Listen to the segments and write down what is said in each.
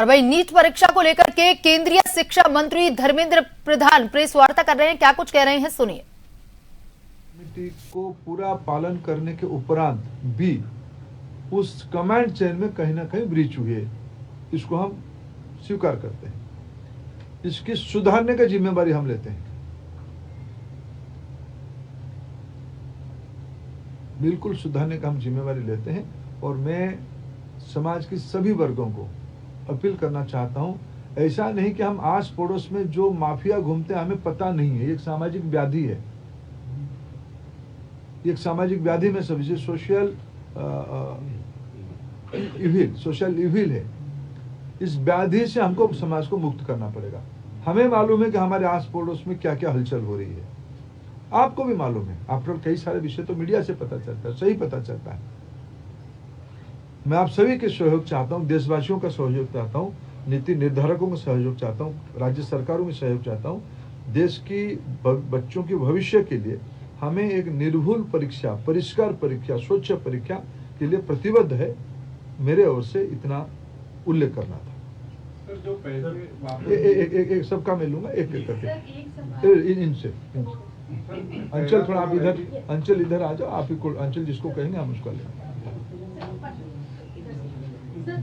और वही नीट परीक्षा को लेकर के केंद्रीय शिक्षा मंत्री धर्मेंद्र प्रधान प्रेस वार्ता कर रहे हैं। क्या कुछ कह रहे हैं, सुनिए। कमेटी को पूरा पालन करने के उपरांत भी उस कमांड चेन में कहीं ना कहीं ब्रीच हुई है, इसको हम स्वीकार करते हैं। इसकी सुधारने की जिम्मेदारी हम लेते हैं, बिल्कुल सुधारने का हम जिम्मेदारी लेते हैं। और मैं समाज की सभी वर्गों को अपील करना चाहता हूं, ऐसा नहीं कि हम आस पड़ोस में जो माफिया घूमते हैं हमें पता नहीं है। एक सामाजिक व्याधि है, एक सामाजिक व्याधि में सभी सोशल इविल है। इस व्याधि से हमको समाज को मुक्त करना पड़ेगा। हमें मालूम है कि हमारे आस पड़ोस में क्या क्या हलचल हो रही है, आपको भी मालूम है। आप लोग कई सारे विषय तो मीडिया से पता चलता है, सही पता चलता है। मैं आप सभी के सहयोग चाहता हूं, देशवासियों का सहयोग चाहता हूं, नीति निर्धारकों का सहयोग चाहता हूं, राज्य सरकारों का सहयोग चाहता हूं। देश की बच्चों के भविष्य के लिए हमें एक निर्भुल परीक्षा, परिष्कार परीक्षा, स्वच्छ परीक्षा के लिए प्रतिबद्ध है। मेरे ओर से इतना उल्लेख करना था। सर, जो एक सबका मैं लूंगा, एक एक करके इनसे। अंचल थोड़ा आप इधर, अंचल इधर आ जाओ। आप ही को अंचल जिसको कहेंगे हम उसका लेंगे। सर,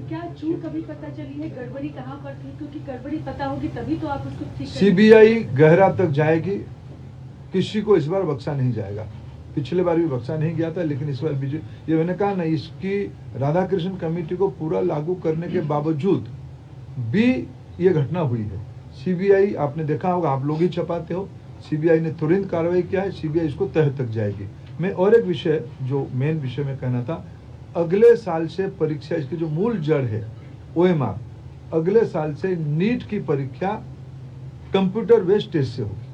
क्या चूक कभी पता चली है, गड़बड़ी कहाँ पर थी? क्योंकि गड़बड़ी पता होगी तभी तो आप उसको ठीक करेंगे। सीबीआई गहरा तक जाएगी, किसी को इस बार बख्शा नहीं जाएगा। पिछले बार भी बख्शा नहीं गया था, लेकिन इस बार ये मैंने कहा ना, इसकी राधाकृष्ण कमेटी को पूरा लागू करने के बावजूद भी ये घटना हुई है। सीबीआई, आपने देखा होगा, आप लोग ही छपाते हो, सीबीआई ने तुरंत कार्रवाई किया है। सीबीआई इसको तह तक जाएगी। मैं और एक विषय, जो मेन विषय में कहना था, अगले साल से परीक्षा, इसकी जो मूल जड़ है ओएमआर, अगले साल से नीट की परीक्षा कंप्यूटर बेस्ड टेस्ट से होगी।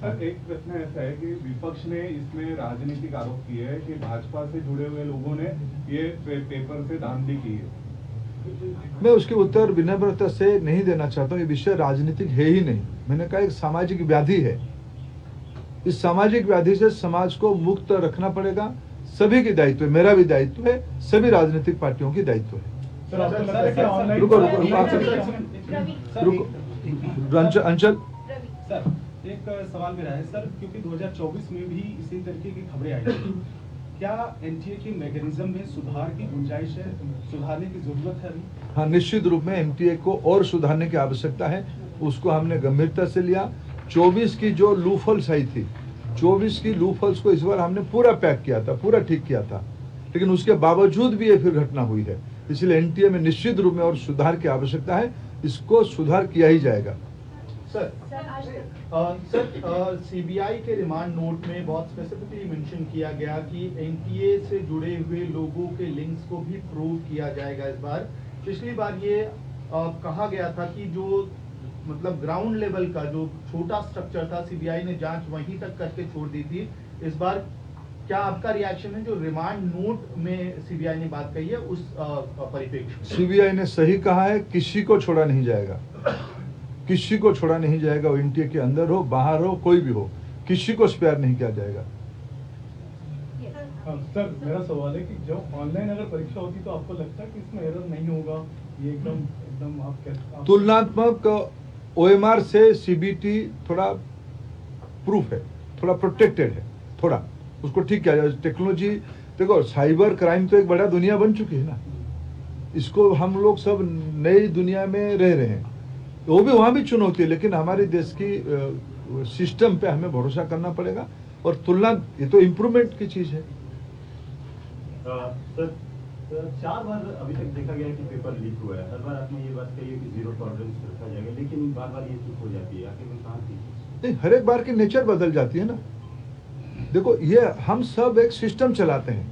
सर, एक प्रश्न ऐसा है कि विपक्ष ने इसमें राजनीतिक आरोप किए हैं कि भाजपा से जुड़े हुए लोगों ने ये पेपर से धांधली की है। मैं उसके उत्तर विनम्रता से नहीं देना चाहता हूँ। ये विषय राजनीतिक है ही नहीं। मैंने कहा एक सामाजिक व्याधि है। इस सामाजिक व्याधि से समाज को मुक्त रखना पड़ेगा। सभी की दायित्व है, मेरा भी दायित्व है, सभी राजनीतिक पार्टियों की दायित्व है। रुको अंचल सर, एक सवाल मेरा है सर, क्योंकि 2024 में भी इसी तरीके की खबरें आई थी। क्या एनटीए के मैकेनिज्म में सुधार की गुंजाइश है, सुधारने की जरूरत है अभी? हाँ, निश्चित रूप में एनटीए को और सुधारने की आवश्यकता है। उसको हमने गंभीरता से लिया। 24 की जो लूफल्स आई थी, 24 की लूफल्स को इस बार हमने पूरा पैक किया था, पूरा ठीक किया था, लेकिन उसके बावजूद भी ये फिर घटना हुई है। इसलिए एनटीए में निश्चित रूप में और सुधार की आवश्यकता है। इसको सुधार किया ही जाएगा। सर, सीबीआई के रिमांड नोट में बहुत स्पेसिफिकली मेंशन किया गया कि एनटीए से जुड़े हुए लोगों के लिंक्स को भी प्रूव किया जाएगा इस बार। पिछली बार ये कहा गया था कि जो मतलब ग्राउंड लेवल का जो छोटा स्ट्रक्चर था, सीबीआई ने जांच वहीं तक करके छोड़ दी थी। इस बार क्या आपका रिएक्शन है, जो रिमांड नोट में सीबीआई ने बात कही है उस परिप्रेक्ष्य? सीबीआई ने सही कहा है, किसी को छोड़ा नहीं जाएगा, किसी को छोड़ा नहीं जाएगा। वो एनटीए के अंदर हो, बाहर हो, कोई भी हो, किसी को स्पेयर नहीं किया जाएगा। सर, मेरा सवाल है कि जब ऑनलाइन अगर परीक्षा होती तो आपको लगता है कि इसमें एरर नहीं होगा? ये एकदम आप तुलनात्मक ओएमआर से सीबीटी थोड़ा प्रूफ है, थोड़ा प्रोटेक्टेड है, थोड़ा उसको ठीक किया जाए। टेक्नोलॉजी देखो, साइबर क्राइम तो एक बड़ा दुनिया बन चुकी है ना, इसको हम लोग सब नई दुनिया में रह रहे हैं। वो भी वहाँ भी चुनौती है, लेकिन हमारे देश की सिस्टम पे हमें भरोसा करना पड़ेगा। और तुलना, ये तो इम्प्रूवमेंट की चीज है। सर, 4 बार अभी तक देखा गया कि पेपर लीक हुआ है। हर बार आपने ये बात कही है कि जीरो टॉलरेंस रखा जाएगा, लेकिन बार बार ये चूक हो जाती है। आखिर में कहाँ थी? नहीं, हर एक बार की नेचर बदल जाती है ना। देखो, ये हम सब एक सिस्टम चलाते हैं।